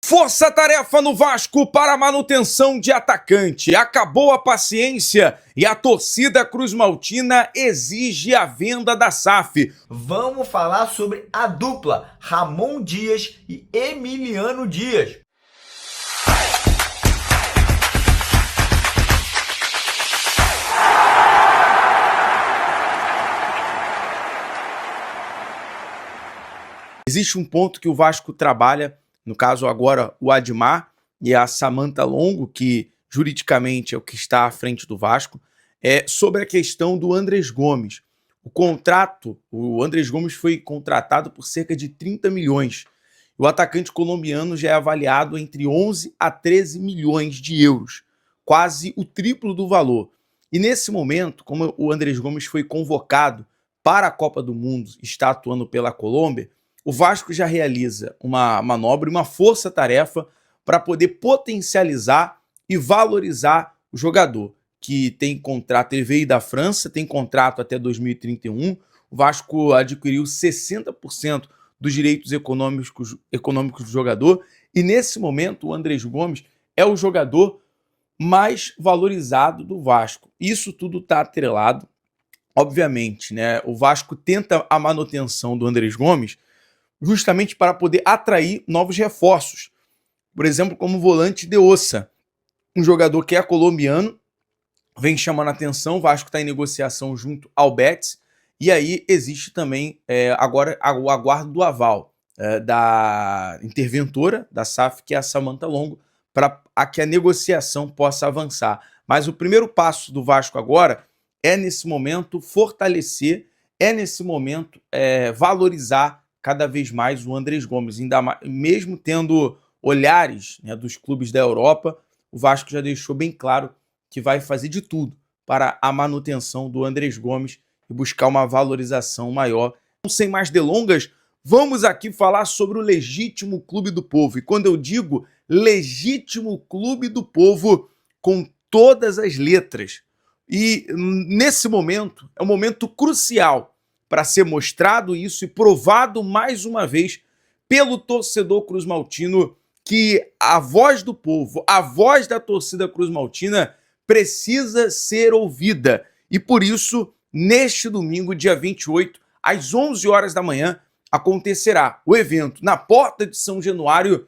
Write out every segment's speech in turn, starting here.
Força-tarefa no Vasco para a manutenção de atacante. Acabou a paciência e a torcida cruzmaltina exige a venda da SAF. Vamos falar sobre a dupla Ramon Dias e Emiliano Dias. Existe um ponto que o Vasco trabalha, no caso agora o Admar e a Samantha Longo, que juridicamente é o que está à frente do Vasco, sobre a questão do Andrés Gomes. O Andrés Gomes foi contratado por cerca de 30 milhões. O atacante colombiano já é avaliado entre 11 a 13 milhões de euros, quase o triplo do valor. E nesse momento, como o Andrés Gomes foi convocado para a Copa do Mundo, está atuando pela Colômbia, o Vasco já realiza uma manobra, uma força-tarefa para poder potencializar e valorizar o jogador, que tem contrato, ele veio da França, tem contrato até 2031, o Vasco adquiriu 60% dos direitos econômicos do jogador, e nesse momento o Andrés Gomes é o jogador mais valorizado do Vasco. Isso tudo está atrelado, obviamente, né? O Vasco tenta a manutenção do Andrés Gomes justamente para poder atrair novos reforços. Por exemplo, como o volante De Ossa, um jogador que é colombiano, vem chamando a atenção, o Vasco está em negociação junto ao Betis, e aí existe também agora o aguardo do aval da interventora da SAF, que é a Samantha Longo, para que a negociação possa avançar. Mas o primeiro passo do Vasco agora é, nesse momento, fortalecer, nesse momento, valorizar cada vez mais o Andrés Gomes, ainda mais, mesmo tendo olhares, né, dos clubes da Europa, o Vasco já deixou bem claro que vai fazer de tudo para a manutenção do Andrés Gomes e buscar uma valorização maior. Então, sem mais delongas, vamos aqui falar sobre o legítimo clube do povo. E quando eu digo legítimo clube do povo, com todas as letras. E nesse momento, é um momento crucial para ser mostrado isso e provado mais uma vez pelo torcedor cruzmaltino que a voz do povo, a voz da torcida cruzmaltina precisa ser ouvida. E por isso, neste domingo, dia 28, às 11 horas da manhã, acontecerá o evento na Porta de São Januário,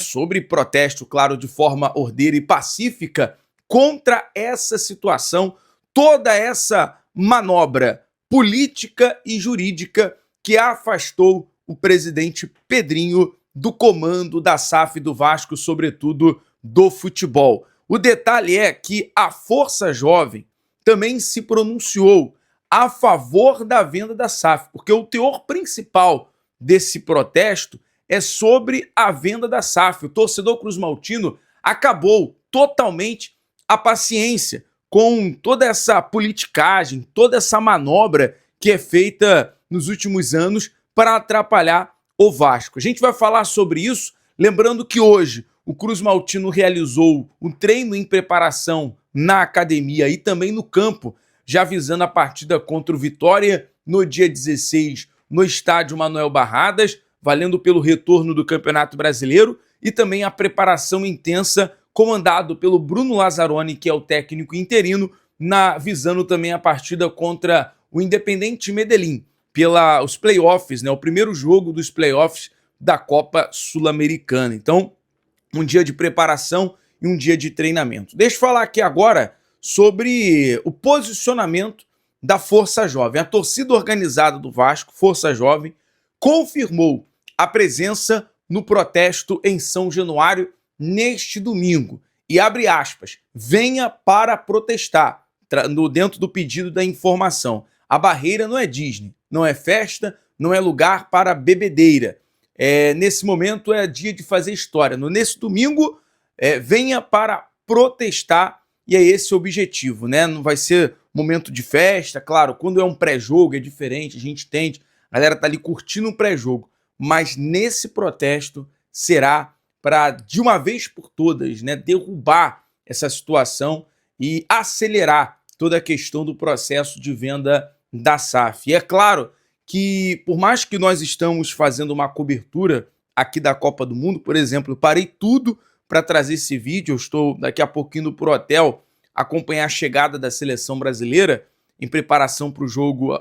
sobre protesto, claro, de forma ordeira e pacífica, contra essa situação, toda essa manobra política e jurídica que afastou o presidente Pedrinho do comando da SAF do Vasco, sobretudo do futebol. O detalhe é que a Força Jovem também se pronunciou a favor da venda da SAF, porque o teor principal desse protesto é sobre a venda da SAF. O torcedor cruzmaltino acabou totalmente a paciência com toda essa politicagem, toda essa manobra que é feita nos últimos anos para atrapalhar o Vasco. A gente vai falar sobre isso, lembrando que hoje o cruzmaltino realizou um treino em preparação na academia e também no campo, já visando a partida contra o Vitória no dia 16 no estádio Manuel Barradas, valendo pelo retorno do Campeonato Brasileiro, e também a preparação intensa comandado pelo Bruno Lazzaroni, que é o técnico interino, visando também a partida contra o Independiente Medellín, pelos playoffs, né, o primeiro jogo dos playoffs da Copa Sul-Americana. Então, um dia de preparação e um dia de treinamento. Deixa eu falar aqui agora sobre o posicionamento da Força Jovem. A torcida organizada do Vasco, Força Jovem, confirmou a presença no protesto em São Januário neste domingo. E abre aspas, venha para protestar, dentro do pedido da informação. A barreira não é Disney, não é festa, não é lugar para bebedeira. Nesse momento é dia de fazer história. Nesse domingo, venha para protestar, e é esse o objetivo, né? Não vai ser momento de festa, claro, quando é um pré-jogo é diferente, a gente entende, a galera tá ali curtindo o pré-jogo, mas nesse protesto será para, de uma vez por todas, né, derrubar essa situação e acelerar toda a questão do processo de venda da SAF. E é claro que, por mais que nós estamos fazendo uma cobertura aqui da Copa do Mundo. Por exemplo, eu parei tudo para trazer esse vídeo. Eu estou daqui a pouquinho indo pro hotel acompanhar a chegada da seleção brasileira em preparação para o jogo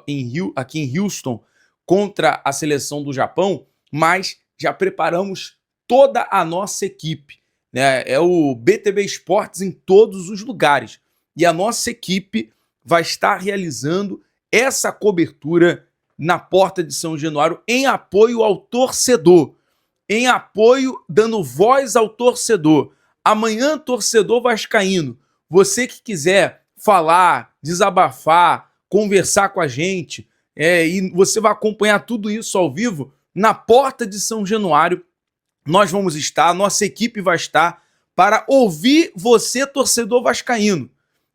aqui em Houston contra a seleção do Japão, mas já preparamos toda a nossa equipe, né? É o BTB Esportes em todos os lugares. E a nossa equipe vai estar realizando essa cobertura na Porta de São Januário em apoio ao torcedor, em apoio, dando voz ao torcedor. Amanhã, torcedor vascaíno, você que quiser falar, desabafar, conversar com a gente, e você vai acompanhar tudo isso ao vivo na Porta de São Januário. Nós vamos estar, nossa equipe vai estar para ouvir você, torcedor vascaíno.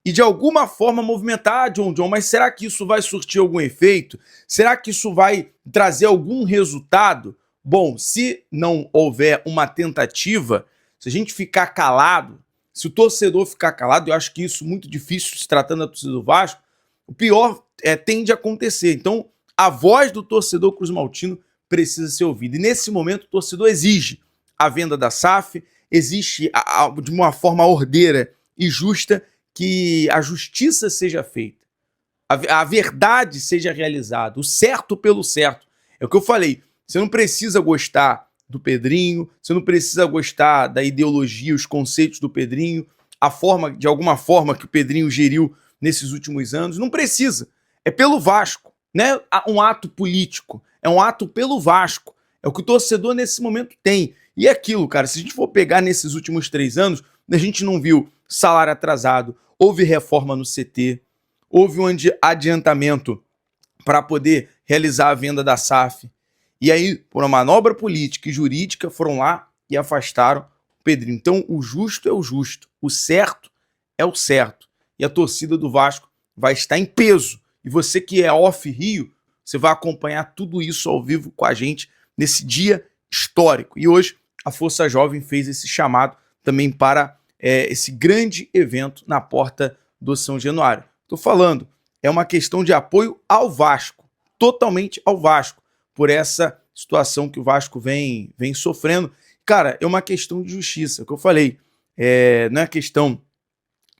E de alguma forma movimentar, John, mas será que isso vai surtir algum efeito? Será que isso vai trazer algum resultado? Bom, se não houver uma tentativa, se a gente ficar calado, se o torcedor ficar calado, eu acho que isso é muito difícil se tratando da torcida do Vasco, o pior tende a acontecer. Então, a voz do torcedor cruzmaltino precisa ser ouvida. E nesse momento, o torcedor exige a venda da SAF, existe de uma forma ordeira e justa que a justiça seja feita, a verdade seja realizada, o certo pelo certo. É o que eu falei, você não precisa gostar do Pedrinho, você não precisa gostar da ideologia, os conceitos do Pedrinho, a forma, de alguma forma, que o Pedrinho geriu nesses últimos anos, não precisa. É pelo Vasco, né? Um ato político, é um ato pelo Vasco, é o que o torcedor nesse momento tem. E é aquilo, cara, se a gente for pegar nesses últimos 3 anos, a gente não viu salário atrasado, houve reforma no CT, houve um adiantamento para poder realizar a venda da SAF. E aí, por uma manobra política e jurídica, foram lá e afastaram o Pedrinho. Então, o justo é o justo, o certo é o certo. E a torcida do Vasco vai estar em peso. E você que é off-Rio, você vai acompanhar tudo isso ao vivo com a gente nesse dia histórico. E hoje, a Força Jovem fez esse chamado também para esse grande evento na Porta do São Januário. Estou falando, é uma questão de apoio ao Vasco, totalmente ao Vasco, por essa situação que o Vasco vem sofrendo. Cara, é uma questão de justiça, é o que eu falei. Não é questão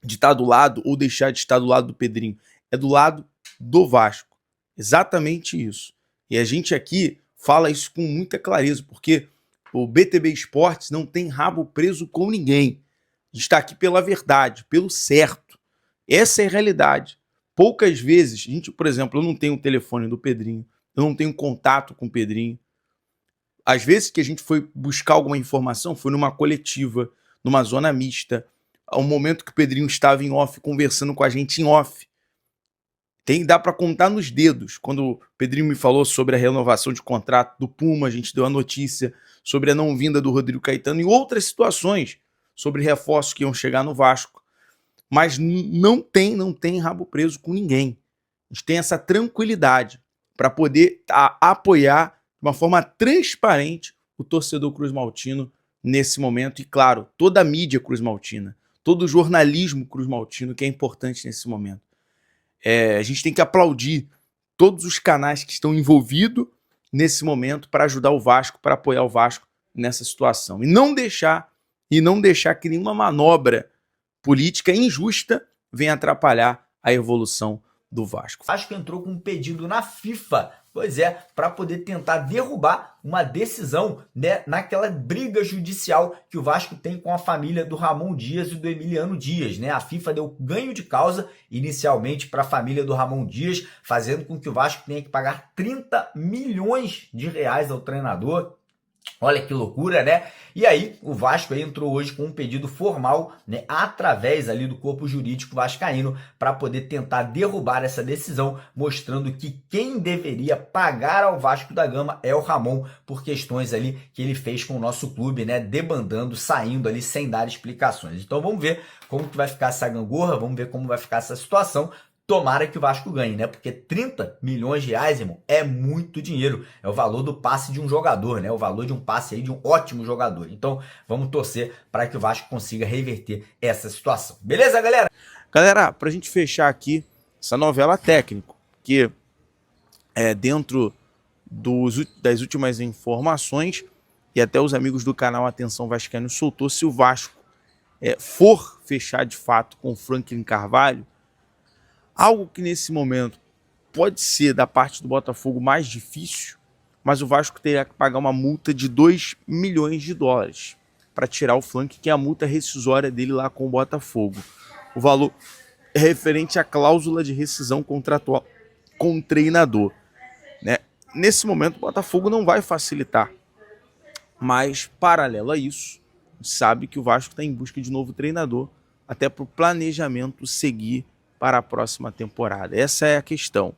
de estar do lado ou deixar de estar do lado do Pedrinho. É do lado do Vasco. Exatamente isso. E a gente aqui fala isso com muita clareza, porque o BTB Esportes não tem rabo preso com ninguém. A gente está aqui pela verdade, pelo certo. Essa é a realidade. Poucas vezes, a gente, por exemplo, eu não tenho o telefone do Pedrinho, eu não tenho contato com o Pedrinho. Às vezes que a gente foi buscar alguma informação, foi numa coletiva, numa zona mista, ao momento que o Pedrinho estava em off, conversando com a gente em off. Dá para contar nos dedos. Quando o Pedrinho me falou sobre a renovação de contrato do Puma, a gente deu a notícia sobre a não vinda do Rodrigo Caetano e outras situações sobre reforços que iam chegar no Vasco. Mas não tem rabo preso com ninguém. A gente tem essa tranquilidade para poder apoiar de uma forma transparente o torcedor cruzmaltino nesse momento. E, claro, toda a mídia cruzmaltina, todo o jornalismo cruzmaltino que é importante nesse momento. A gente tem que aplaudir todos os canais que estão envolvidos nesse momento para ajudar o Vasco, para apoiar o Vasco nessa situação. E não deixar que nenhuma manobra política injusta venha atrapalhar a evolução do Vasco. O Vasco entrou com um pedido na FIFA, para poder tentar derrubar uma decisão, né, naquela briga judicial que o Vasco tem com a família do Ramon Dias e do Emiliano Dias, né? A FIFA deu ganho de causa inicialmente para a família do Ramon Dias, fazendo com que o Vasco tenha que pagar 30 milhões de reais ao treinador. Olha que loucura, né? E aí, o Vasco aí entrou hoje com um pedido formal, né, através ali do corpo jurídico vascaíno, para poder tentar derrubar essa decisão, mostrando que quem deveria pagar ao Vasco da Gama é o Ramon, por questões ali que ele fez com o nosso clube, né, debandando, saindo ali sem dar explicações. Então vamos ver como que vai ficar essa gangorra, vamos ver como vai ficar essa situação. Tomara que o Vasco ganhe, né? Porque 30 milhões de reais, irmão, é muito dinheiro. É o valor do passe de um jogador, né? O valor de um passe aí de um ótimo jogador. Então, vamos torcer para que o Vasco consiga reverter essa situação. Beleza, galera? Galera, pra gente fechar aqui essa novela técnica, que dentro das últimas informações, e até os amigos do canal Atenção Vascaíno soltou, se o Vasco for fechar de fato com o Franklin Carvalho, algo que nesse momento pode ser da parte do Botafogo mais difícil, mas o Vasco teria que pagar uma multa de 2 milhões de dólares para tirar o Franklin, que é a multa rescisória dele lá com o Botafogo. O valor é referente à cláusula de rescisão contratual com o treinador, né? Nesse momento o Botafogo não vai facilitar, mas paralelo a isso, sabe que o Vasco está em busca de novo treinador, até para o planejamento seguir para a próxima temporada. Essa é a questão.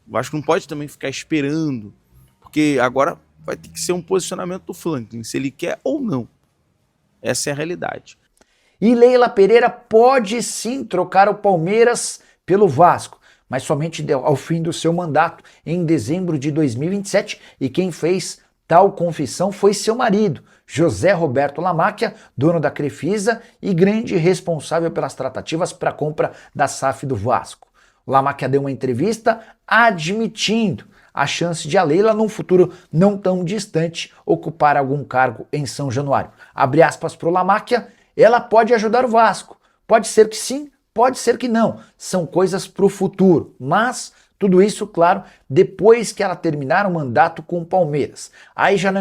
O Vasco não pode também ficar esperando, porque agora vai ter que ser um posicionamento do Franklin, se ele quer ou não. Essa é a realidade. E Leila Pereira pode sim trocar o Palmeiras pelo Vasco, mas somente ao fim do seu mandato, em dezembro de 2027, e quem fez tal confissão foi seu marido, José Roberto Lamacchia, dono da Crefisa e grande responsável pelas tratativas para a compra da SAF do Vasco. O Lamacchia deu uma entrevista admitindo a chance de a Leila, num futuro não tão distante, ocupar algum cargo em São Januário. Abre aspas para o Lamacchia, ela pode ajudar o Vasco. Pode ser que sim, pode ser que não. São coisas para o futuro, mas tudo isso, claro, depois que ela terminar o mandato com o Palmeiras. Aí já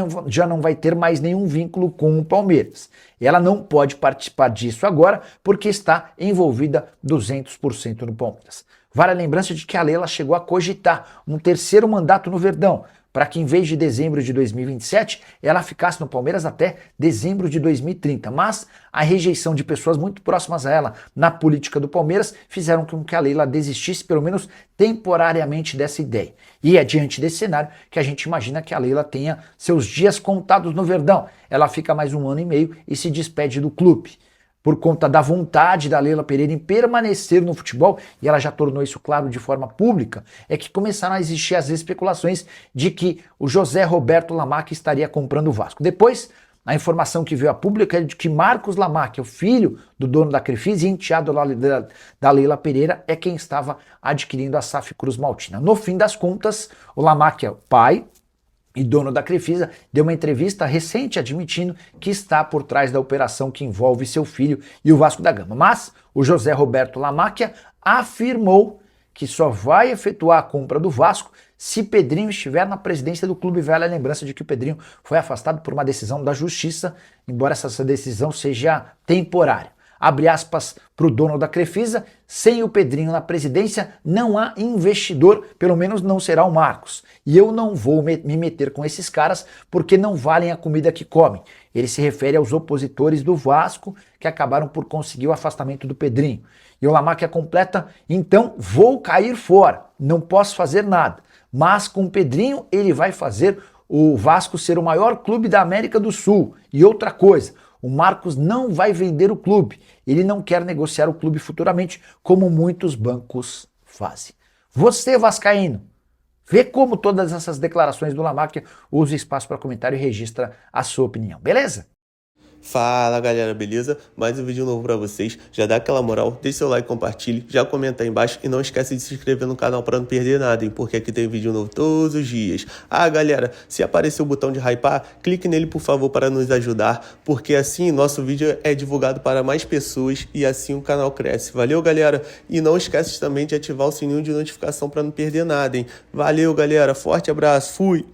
não vai ter mais nenhum vínculo com o Palmeiras. Ela não pode participar disso agora porque está envolvida 200% no Palmeiras. Vale a lembrança de que a Leila chegou a cogitar um terceiro mandato no Verdão, para que em vez de dezembro de 2027, ela ficasse no Palmeiras até dezembro de 2030. Mas a rejeição de pessoas muito próximas a ela na política do Palmeiras fizeram com que a Leila desistisse, pelo menos temporariamente, dessa ideia. E é diante desse cenário que a gente imagina que a Leila tenha seus dias contados no Verdão. Ela fica mais 1 ano e meio e se despede do clube. Por conta da vontade da Leila Pereira em permanecer no futebol, e ela já tornou isso claro de forma pública, é que começaram a existir as especulações de que o José Roberto Lamacchia estaria comprando o Vasco. Depois, a informação que veio a público é de que Marcos Lamacchia, o filho do dono da Crefisa e enteado da Leila Pereira, é quem estava adquirindo a SAF Cruz Maltina. No fim das contas, o Lamacchia, pai e dono da Crefisa, deu uma entrevista recente admitindo que está por trás da operação que envolve seu filho e o Vasco da Gama. Mas o José Roberto Lamacchia afirmou que só vai efetuar a compra do Vasco se Pedrinho estiver na presidência do clube. Vale a lembrança de que o Pedrinho foi afastado por uma decisão da Justiça, embora essa decisão seja temporária. Abre aspas para o dono da Crefisa, sem o Pedrinho na presidência não há investidor, pelo menos não será o Marcos. E eu não vou me meter com esses caras porque não valem a comida que comem. Ele se refere aos opositores do Vasco que acabaram por conseguir o afastamento do Pedrinho. E o Lamacchia completa, então vou cair fora, não posso fazer nada. Mas com o Pedrinho ele vai fazer o Vasco ser o maior clube da América do Sul. E outra coisa, o Marcos não vai vender o clube. Ele não quer negociar o clube futuramente, como muitos bancos fazem. Você, vascaíno, vê como todas essas declarações do Lamacchia, usa espaço para comentário e registra a sua opinião, beleza? Fala galera, beleza? Mais um vídeo novo pra vocês, já dá aquela moral, deixa seu like, compartilhe, já comenta aí embaixo e não esquece de se inscrever no canal pra não perder nada, hein? Porque aqui tem vídeo novo todos os dias. Ah galera, se aparecer o botão de hypar, clique nele por favor para nos ajudar, porque assim nosso vídeo é divulgado para mais pessoas e assim o canal cresce. Valeu galera? E não esquece também de ativar o sininho de notificação pra não perder nada, hein? Valeu galera, forte abraço, fui!